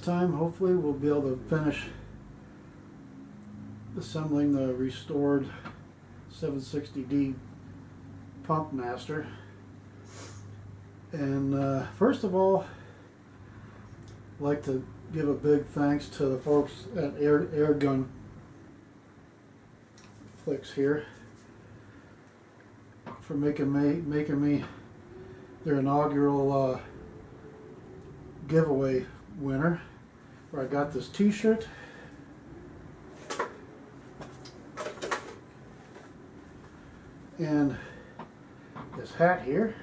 time, hopefully, we'll be able to finish assembling the restored 760D pump master. And first of all, I'd like to give a big thanks to the folks at Airgun Flicks here for making me their inaugural giveaway winner, where I got this t-shirt and this hat here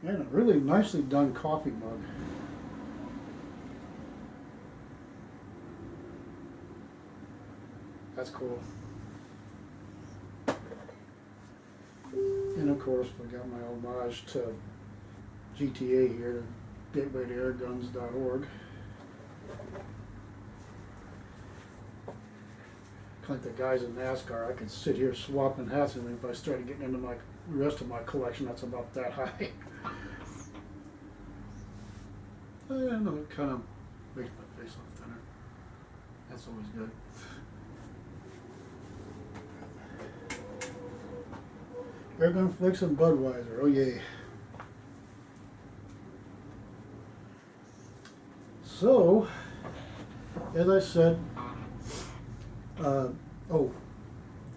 and a really nicely done coffee mug. That's cool. And of course, we got my homage to GTA here, to gateway-to-airguns.org. Like the guys in NASCAR, I could sit here swapping hats, and if I started getting into the rest of my collection, that's about that high. I don't know, it kind of makes my face look thinner. That's always good. Airgun Flicks and Budweiser, oh yay. So, as I said, oh,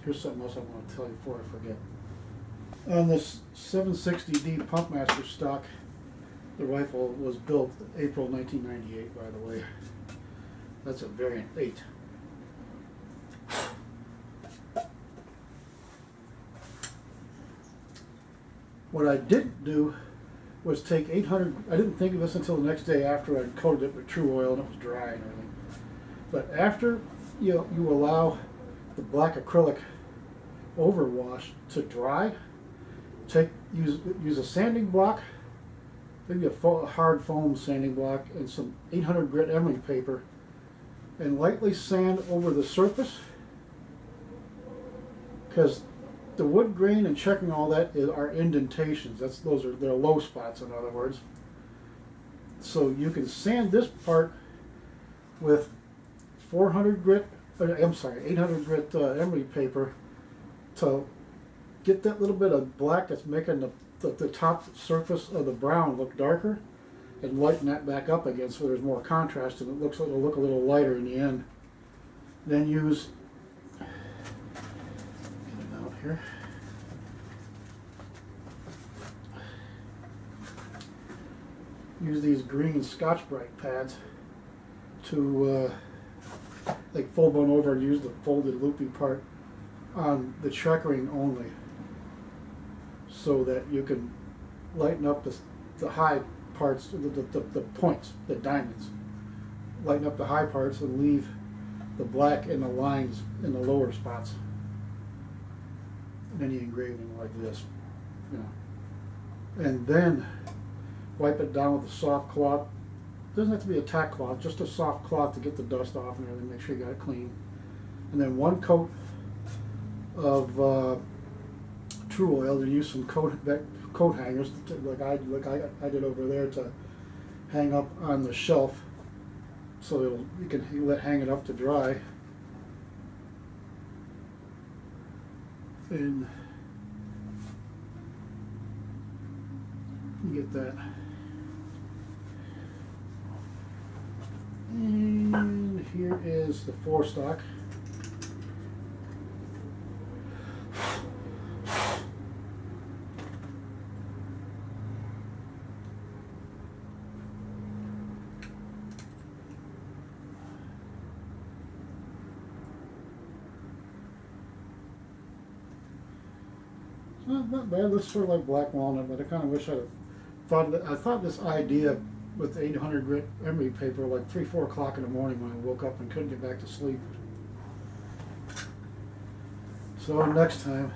here's something else I want to tell you before I forget. On this 760D Pumpmaster stock, the rifle was built April 1998, by the way. That's a variant 8. What I didn't do was take 800, I didn't think of this until the next day after I coated it with True Oil and it was dry and everything. But after you allow the black acrylic overwash to dry, use a sanding block, maybe a hard foam sanding block, and some 800 grit emery paper, and lightly sand over the surface, because the wood grain and checking all that are indentations. They're low spots, in other words. So you can sand this part with 800 grit emery paper to get that little bit of black that's making the top surface of the brown look darker, and lighten that back up again so there's more contrast and it'll look a little lighter in the end. Then use, get it out here, use these green Scotch-Brite pads to like fold one over and use the folded loopy part on the checkering only, so that you can lighten up the high parts, the points, the diamonds. Lighten up the high parts and leave the black and the lines in the lower spots. And any engraving like this, you know. And then wipe it down with a soft cloth. Doesn't have to be a tack cloth, just a soft cloth to get the dust off and everything, make sure you got it clean. And then one coat of True Oil, and use some coat hangers, like I did over there, to hang up on the shelf, so you can hang it up to dry. And you get that. And here is the forestock. Not bad. Looks sort of like black walnut, but I kind of wish I'd have thought. I thought this idea with 800 grit emery paper like 3-4 o'clock in the morning when I woke up and couldn't get back to sleep. So next time,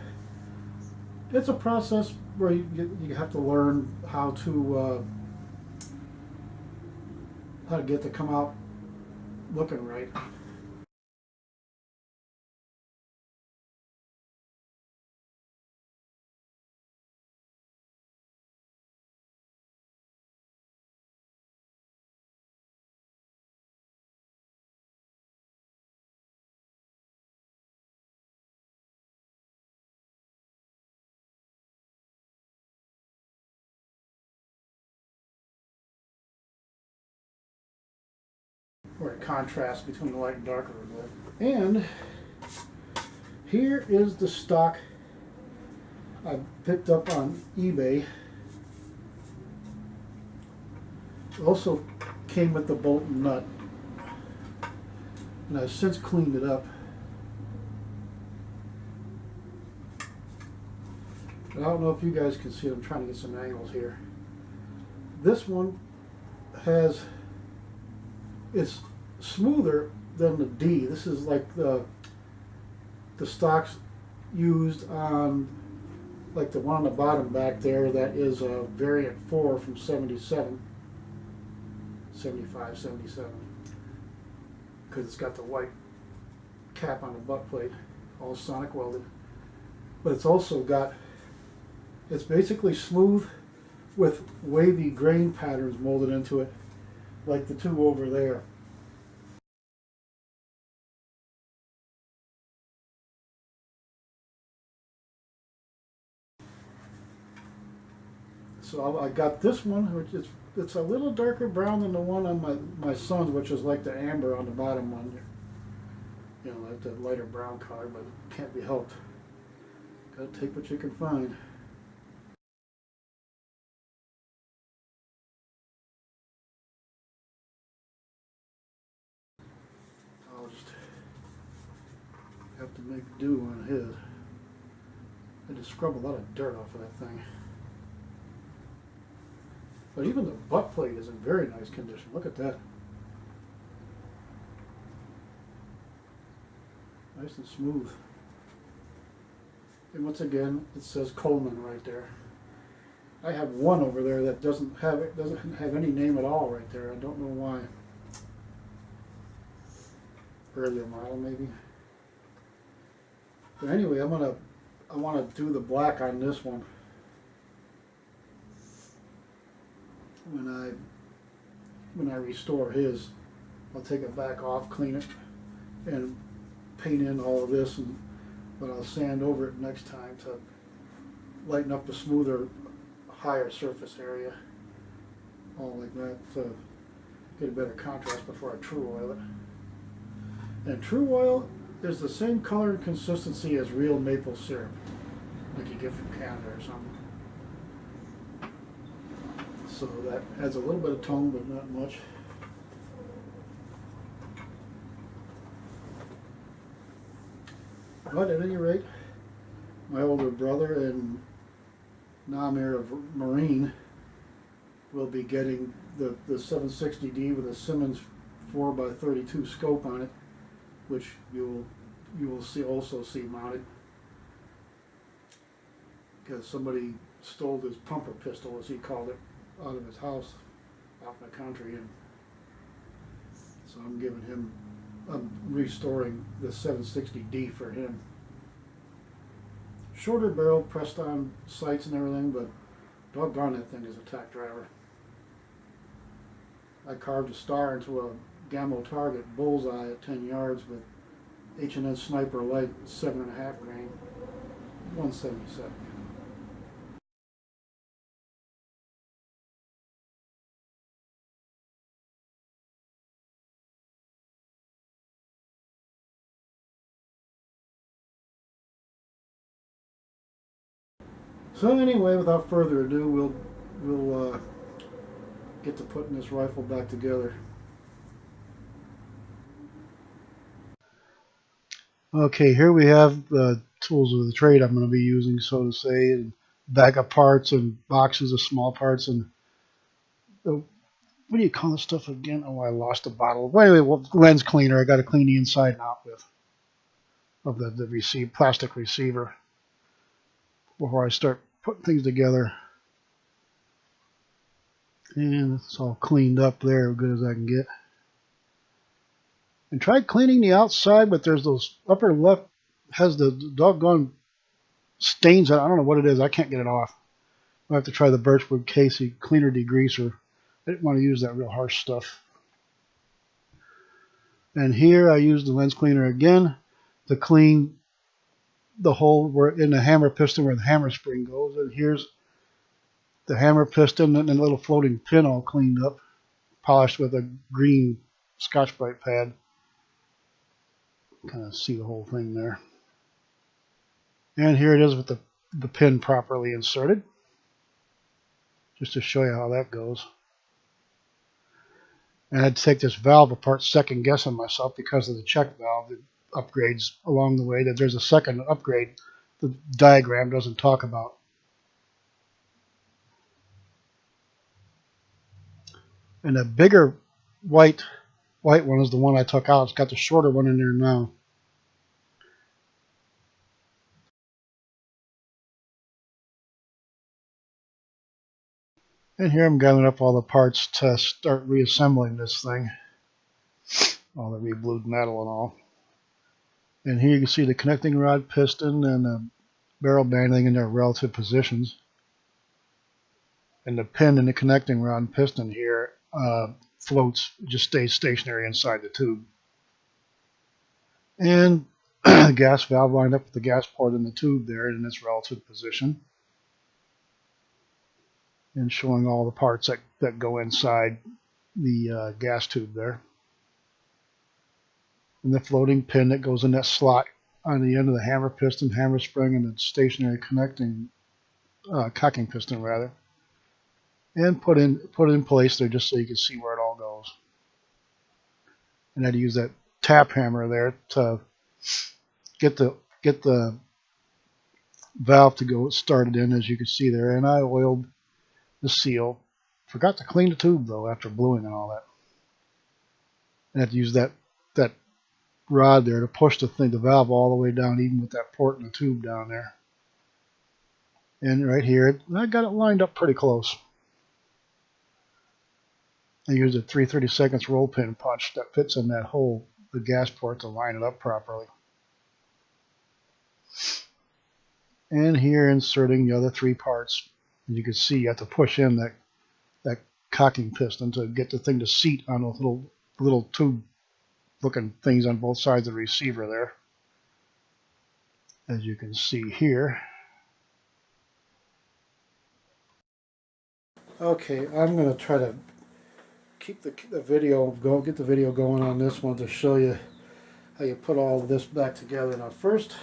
it's a process where you have to learn how to get it to come out looking right. where it contrasts between the light and darker a bit. And here is the stock I picked up on eBay. It also came with the bolt and nut, and I've since cleaned it up. I don't know if you guys can see it. I'm trying to get some angles here. This one it's smoother than the D. This is like the stocks used on, like the one on the bottom back there, that is a variant 4 from 75, 77. Because it's got the white cap on the butt plate, all sonic welded. But it's also got, it's basically smooth with wavy grain patterns molded into it, like the two over there. So I got this one, which is, it's a little darker brown than the one on my son's, which is like the amber on the bottom one. You know, like the lighter brown color, but it can't be helped. Gotta take what you can find. I'll just have to make do on his. I just scrub a lot of dirt off of that thing. But even the butt plate is in very nice condition. Look at that. Nice and smooth. And once again, it says Coleman right there. I have one over there that doesn't have any name at all right there. I don't know why. Earlier model maybe. But anyway, I want to do the black on this one. When I restore his, I'll take it back off, clean it, and paint in all of this, but I'll sand over it next time to lighten up the smoother, higher surface area, all like that, to get a better contrast before I true oil it. And true oil is the same color and consistency as real maple syrup, like you get from Canada or something. So that adds a little bit of tone, but not much. But at any rate, my older brother and Namir of Marine will be getting the 760D with a Simmons 4x32 scope on it, which you will also see mounted, because somebody stole his pumper pistol, as he called it, out of his house out in the country, and so I'm restoring the 760D for him. Shorter barrel, pressed on sights and everything, but doggone, that thing is a tack driver. I carved a star into a Gamo target bullseye at 10 yards with H&N Sniper Light 7.5 grain, 177. So anyway, without further ado, we'll get to putting this rifle back together. Okay, here we have the tools of the trade I'm going to be using, so to say, and bag of parts and boxes of small parts and what do you call this stuff again? Oh, I lost a bottle. Well, anyway, lens cleaner. I got to clean the inside and out with of the plastic receiver before I start putting things together. And it's all cleaned up there, as good as I can get. And tried cleaning the outside, but there's those upper left has the doggone stains. I don't know what it is. I can't get it off. I have to try the Birchwood Casey cleaner degreaser. I didn't want to use that real harsh stuff. And here I used the lens cleaner again to clean the hole where in the hammer piston where the hammer spring goes. And here's the hammer piston and a little floating pin all cleaned up, polished with a green Scotch-Brite pad. Kind of see the whole thing there. And here it is with the pin properly inserted. Just to show you how that goes. And I had to take this valve apart, second guessing myself because of the check valve. It upgrades along the way. That there's a second upgrade the diagram doesn't talk about. And the bigger white one is the one I took out. It's got the shorter one in there now. And here I'm gathering up all the parts to start reassembling this thing. All the re-blued metal and all. And here you can see the connecting rod, piston, and the barrel banding in their relative positions. And the pin in the connecting rod and piston here floats, just stays stationary inside the tube. And the gas valve lined up with the gas port in the tube there in its relative position. And showing all the parts that go inside the gas tube there. And the floating pin that goes in that slot on the end of the hammer piston, hammer spring, and the stationary connecting cocking piston rather. And put it in place there just so you can see where it all goes. And I had to use that tap hammer there to get the valve to go started in, as you can see there. And I oiled the seal. Forgot to clean the tube though after bluing and all that. And I had to use that rod there to push the valve all the way down, even with that port in the tube down there. And right here, I got it lined up pretty close. I used a 3/32 roll pin punch that fits in that hole, the gas port, to line it up properly. And here inserting the other three parts. As you can see, you have to push in that cocking piston to get the thing to seat on those little tube looking things on both sides of the receiver there. As you can see here. Okay, I'm going to try to keep the video go, get the video going on this one to show you how you put all of this back together. Now first,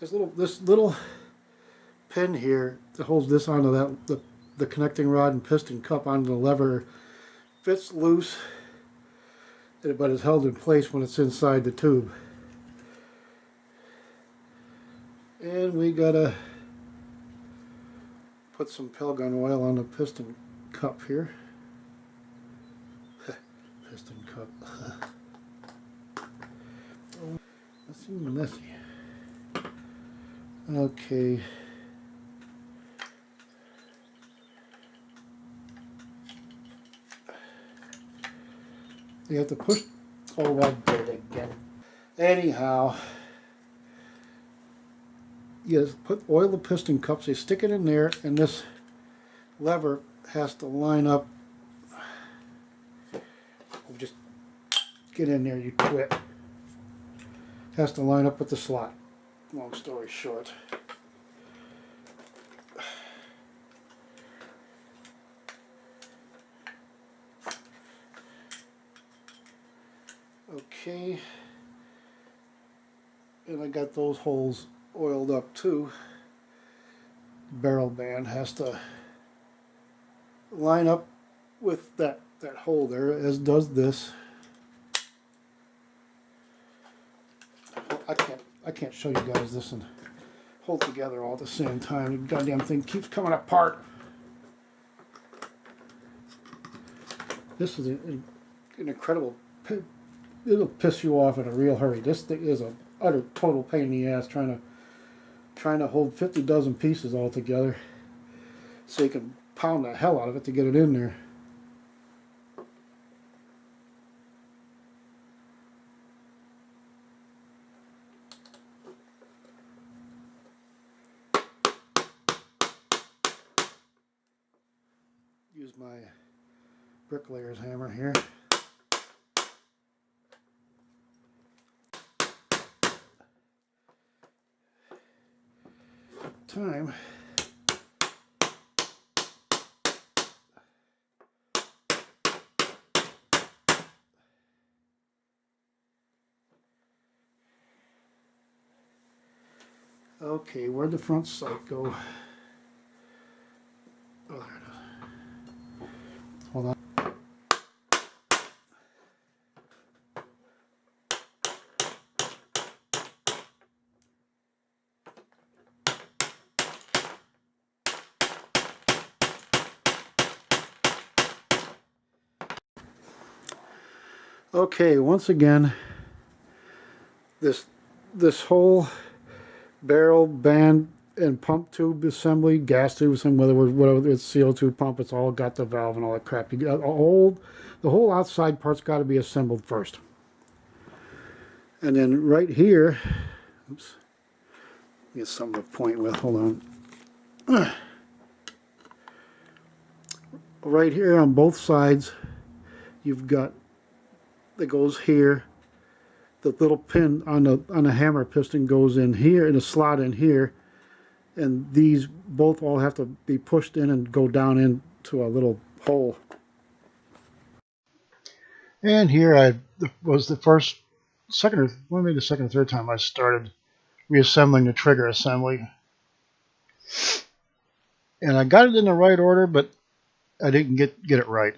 this little pin here that holds this onto the connecting rod and piston cup onto the lever fits loose, but is held in place when it's inside the tube. And we gotta put some Pelgun oil on the piston cup here. Piston cup. That's even messy. Okay. You have to push. Oh, I did it again. Anyhow, you oil the piston cups. You stick it in there, and this lever has to line up. Just get in there. You quit. Has to line up with the slot. Long story short. Okay, and I got those holes oiled up too. Barrel band has to line up with that hole there, as does this. I can't show you guys this and hold together all at the same time. The goddamn thing keeps coming apart. This is an incredible. It'll piss you off in a real hurry. This thing is a utter total pain in the ass trying to hold 50 dozen pieces all together, so you can pound the hell out of it to get it in there. Use my bricklayer's hammer here. Time. Okay, where'd the front sight go? Oh, there it is. Hold on. Okay, once again, this whole barrel, band, and pump tube assembly, gas tube assembly, whether it's CO2 pump, it's all got the valve and all that crap. You got the whole outside part's got to be assembled first. And then right here, oops, get something to point with. Hold on. Right here on both sides, you've got that goes here. The little pin on the hammer piston goes in here, in a slot in here, and these both all have to be pushed in and go down into a little hole. And here was the second or third time I started reassembling the trigger assembly, and I got it in the right order, but I didn't get it right.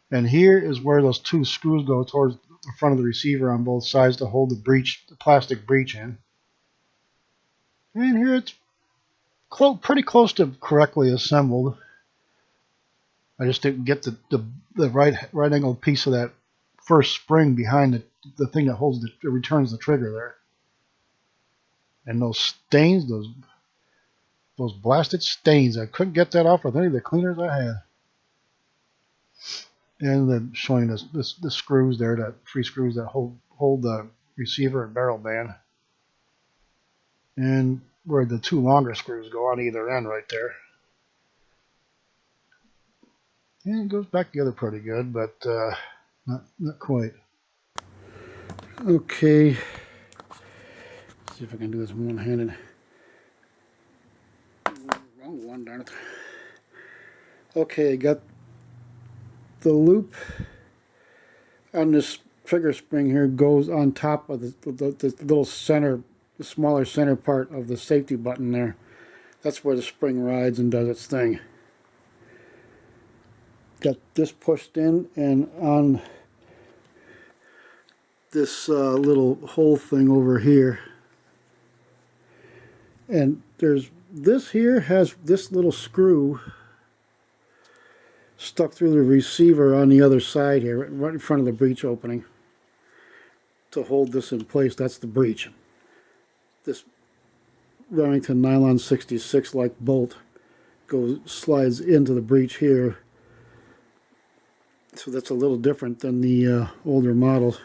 And here is where those two screws go towards the front of the receiver on both sides to hold the plastic breech in. And here it's pretty close to correctly assembled. I just didn't get the right angle piece of that first spring behind the thing that returns the trigger there. And those stains, those blasted stains, I couldn't get that off with any of the cleaners I had. And then showing the screws there, that 3 screws that hold the receiver and barrel band, and where the 2 longer screws go on either end right there. And it goes back together pretty good, but not quite. Okay, let's see if I can do this one-handed. Wrong one, darn it. Okay, got the loop on this trigger spring here goes on top of the little center, the smaller center part of the safety button there. That's where the spring rides and does its thing. Got this pushed in, and on this little hole thing over here. And this here has this little screw stuck through the receiver on the other side here, right in front of the breech opening, to hold this in place. That's the breech. This Remington nylon 66 like bolt slides into the breech here, so that's a little different than the older models.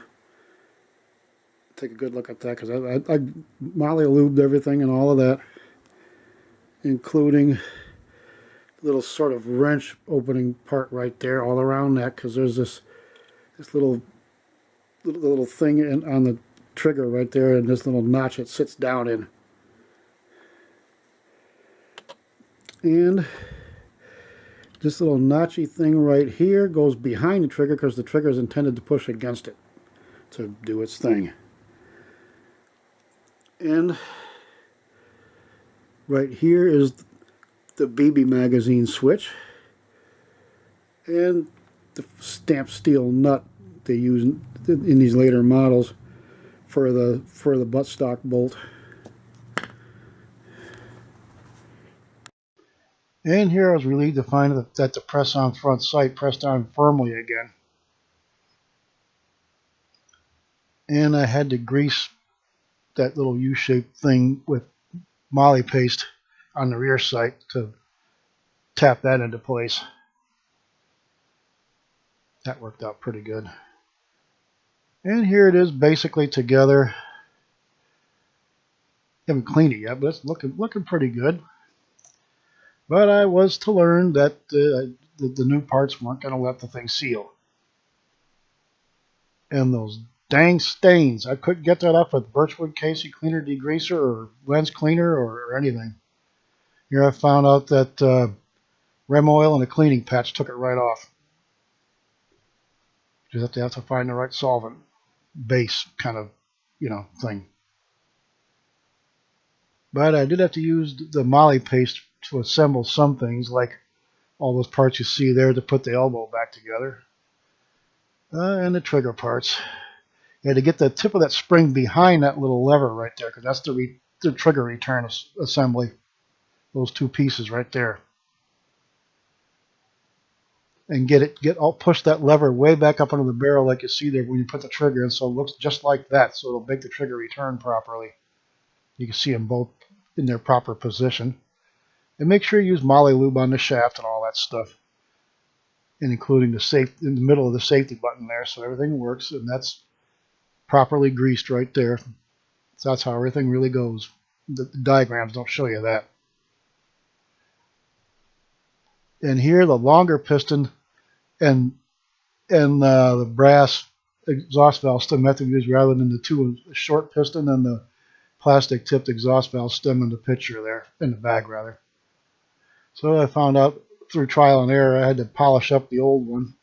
Take a good look at that, because I Molly lubed everything and all of that, including little sort of wrench opening part right there all around that, because there's this little thing on the trigger right there, and this little notch it sits down in. And this little notchy thing right here goes behind the trigger, because the trigger is intended to push against it to do its thing. And right here is the BB magazine switch, and the stamped steel nut they use in these later models for the buttstock bolt. And here I was relieved to find that the press-on front sight pressed on firmly again. And I had to grease that little U-shaped thing with moly paste on the rear sight to tap that into place. That worked out pretty good. And here it is basically together. Haven't cleaned it yet, but it's looking pretty good. But I was to learn that the new parts weren't going to let the thing seal. And those dang stains, I couldn't get that off with Birchwood Casey cleaner degreaser or lens cleaner or anything. Here I found out that Rem oil and a cleaning patch took it right off. You just have to find the right solvent base kind of, thing. But I did have to use the moly paste to assemble some things, like all those parts you see there to put the elbow back together. And the trigger parts. You had to get the tip of that spring behind that little lever right there, because that's the trigger return assembly. Those two pieces right there. And push that lever way back up into the barrel like you see there when you put the trigger in, so it looks just like that, so it'll make the trigger return properly. You can see them both in their proper position. And make sure you use moly lube on the shaft and all that stuff. And including in the middle of the safety button there, so everything works, and that's properly greased right there. So that's how everything really goes. The diagrams don't show you that. And here the longer piston and the brass exhaust valve stem have to be used rather than the short piston and the plastic tipped exhaust valve stem in the picture there, in the bag rather. So I found out through trial and error I had to polish up the old one,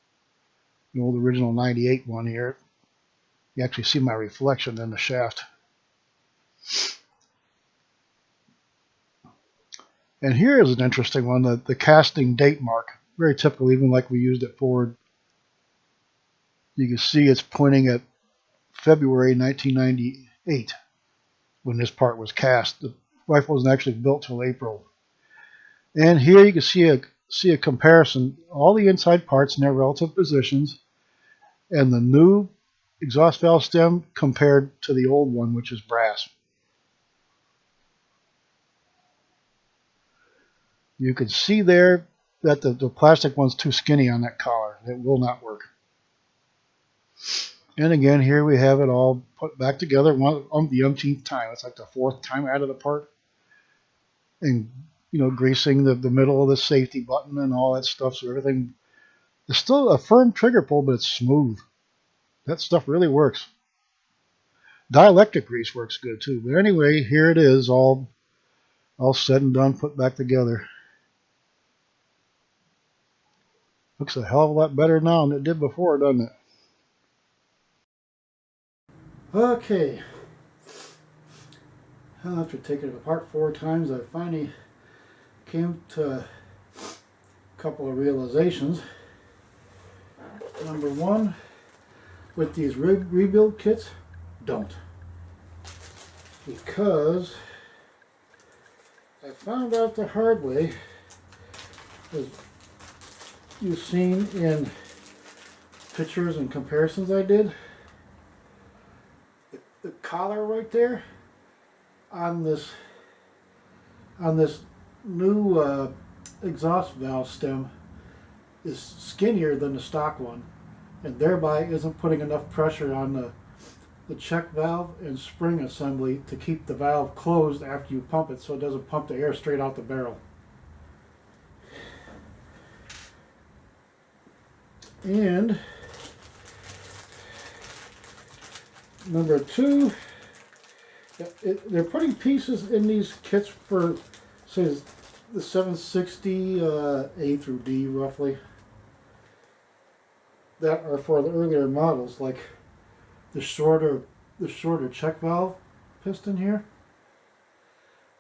the old original 98 one here. You actually see my reflection in the shaft. And here is an interesting one, the casting date mark. Very typical, even like we used at Ford. You can see it's pointing at February 1998 when this part was cast. The rifle wasn't actually built till April. And here you can see a comparison, all the inside parts in their relative positions, and the new exhaust valve stem compared to the old one, which is brass. You can see there that the plastic one's too skinny on that collar. It will not work. And again, here we have it all put back together on the umpteenth time. It's like the 4th time out of the part. And, greasing the middle of the safety button and all that stuff, so everything is still a firm trigger pull, but it's smooth. That stuff really works. Dielectric grease works good too. But anyway, here it is, all said and done, put back together. Looks a hell of a lot better now than it did before, doesn't it? Okay. After taking it apart 4 times, I finally came to a couple of realizations. Number 1, with these rebuild kits, don't. Because I found out the hard way, as you've seen in pictures and comparisons I did, the collar right there on this new exhaust valve stem is skinnier than the stock one, and thereby isn't putting enough pressure on the check valve and spring assembly to keep the valve closed after you pump it, so it doesn't pump the air straight out the barrel. And number 2, they're putting pieces in these kits for, say, the 760 A through D roughly, that are for the earlier models, like the shorter check valve piston here.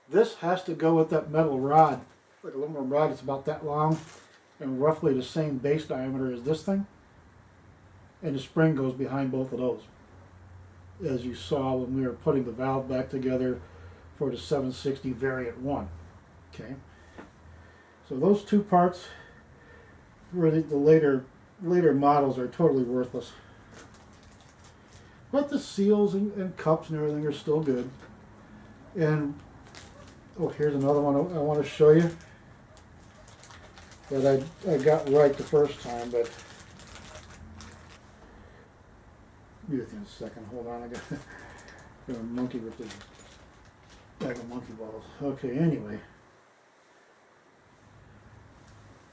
This has to go with that metal rod, like aluminum rod. It's about that long and roughly the same base diameter as this thing, and the spring goes behind both of those, as you saw when we were putting the valve back together for the 760 variant 1. Okay, so those 2 parts for the later models are totally worthless, but the seals and cups and everything are still good. And here's another one I want to show you that I got right the first time, but be with you in a second. Hold on, I got a monkey with this bag of monkey balls. Okay, anyway,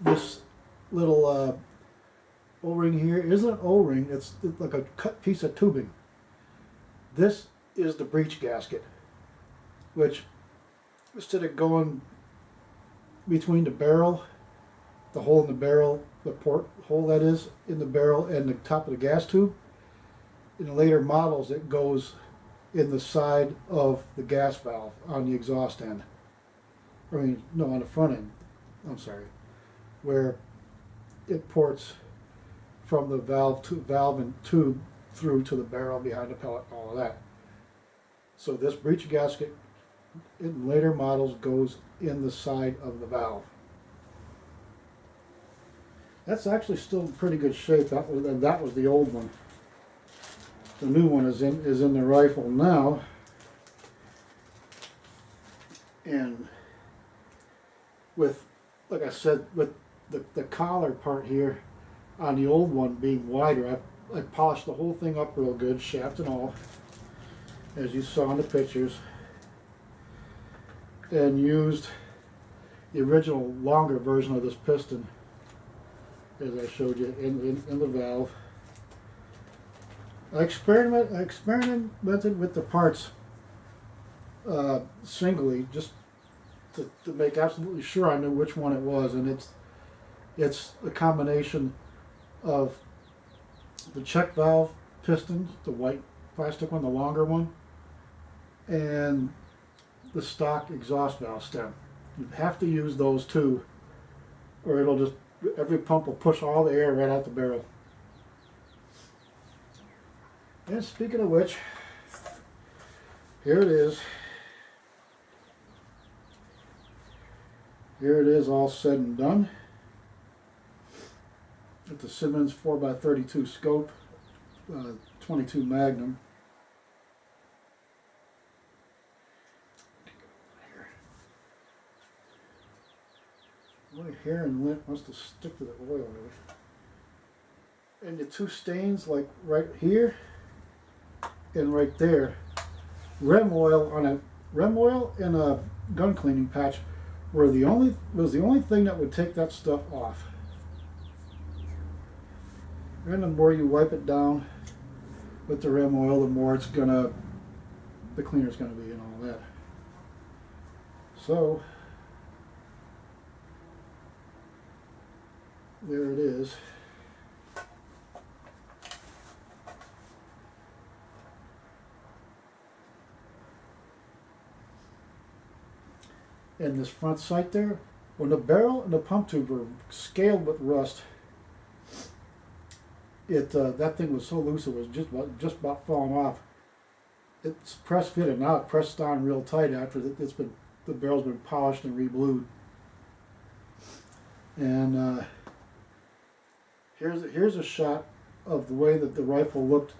this little O-ring here isn't an O-ring. It's like a cut piece of tubing. This is the breech gasket, which instead of going between the barrel, the hole in the barrel, the port hole that is in the barrel, and the top of the gas tube, in the later models it goes in the side of the gas valve on the exhaust end. I mean, no, on the front end. I'm sorry, where it ports from the valve and tube through to the barrel behind the pellet, all of that. So this breech gasket in later models goes in the side of the valve. That's actually still in pretty good shape. That was the old one. The new one is in the rifle now, and with, like I said, with the collar part here on the old one being wider, I polished the whole thing up real good, shaft and all, as you saw in the pictures, and used the original longer version of this piston, as I showed you, in the valve. I experimented with the parts singly, just to make absolutely sure I knew which one it was, and it's a combination of the check valve pistons, the white plastic one, the longer one, and the stock exhaust valve stem. You have to use those two, or it'll just, every pump will push all the air right out the barrel. And speaking of which, here it is. Here it is, all said and done. With the Simmons 4x32 scope, 22 Magnum. My hair and lint must have stuck to the oil really. And the two stains, like right here and right there, rem oil and a gun cleaning patch was the only thing that would take that stuff off. And the more you wipe it down with the rem oil, the more the cleaner's gonna be and all that. So there it is. And this front sight there, when the barrel and the pump tube were scaled with rust, that thing was so loose it was just about falling off. It's press fitted now, it pressed on real tight after the barrel's been polished and reblued. And here's a shot of the way that the rifle looked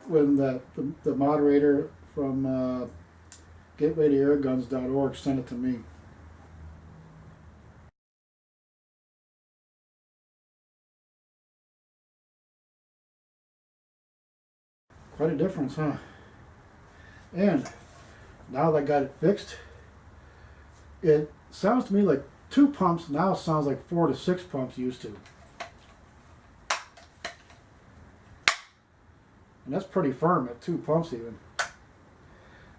when the moderator from Gateway to Airguns.org sent it to me. Quite a difference, huh? And now that I got it fixed, it sounds to me like 2 pumps now sounds like 4 to 6 pumps used to. And that's pretty firm at 2 pumps even.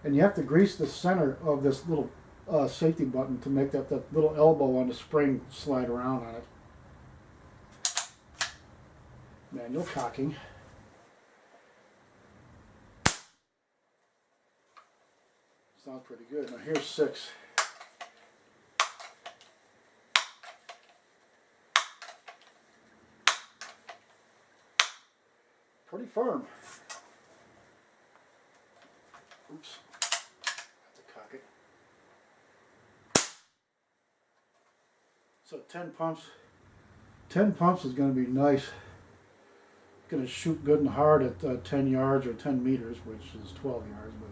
And you have to grease the center of this little safety button to make that little elbow on the spring slide around on it. Manual cocking. Sounds pretty good. Now here's 6. Pretty firm. Oops. Have to cock it. So 10 pumps. 10 pumps is going to be nice. Going to shoot good and hard at 10 yards or 10 meters, which is 12 yards. But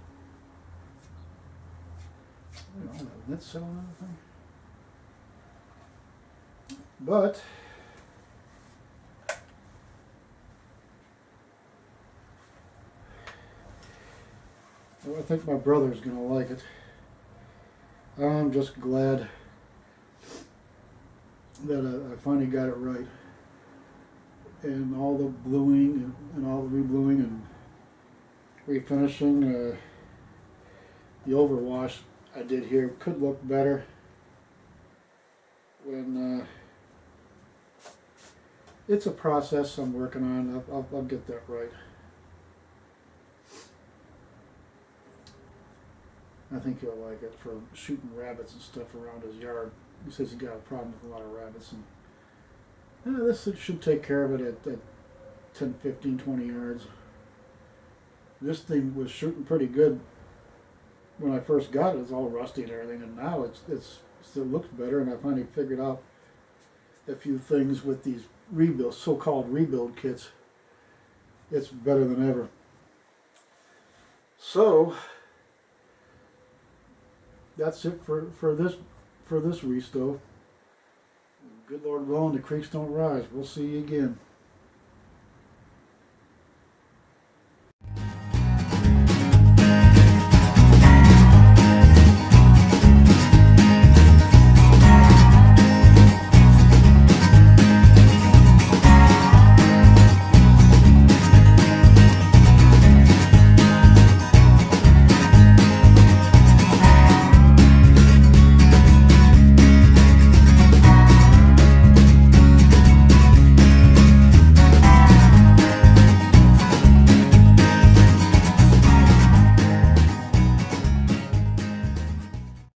you know, let's settle on everything. But well, I think my brother's going to like it. I'm just glad that I finally got it right. And all the bluing and all the rebluing and refinishing, the overwash I did here could look better when it's a process I'm working on. I'll get that right. I think he'll like it for shooting rabbits and stuff around his yard. He says he got a problem with a lot of rabbits, and this should take care of it at 10, 15, 20 yards. This thing was shooting pretty good when I first got it. It was all rusty and everything, and now it still looks better, and I finally figured out a few things with these rebuild, so-called rebuild kits. It's better than ever. So that's it for this Resto. Good Lord willing, the creeks don't rise. We'll see you again.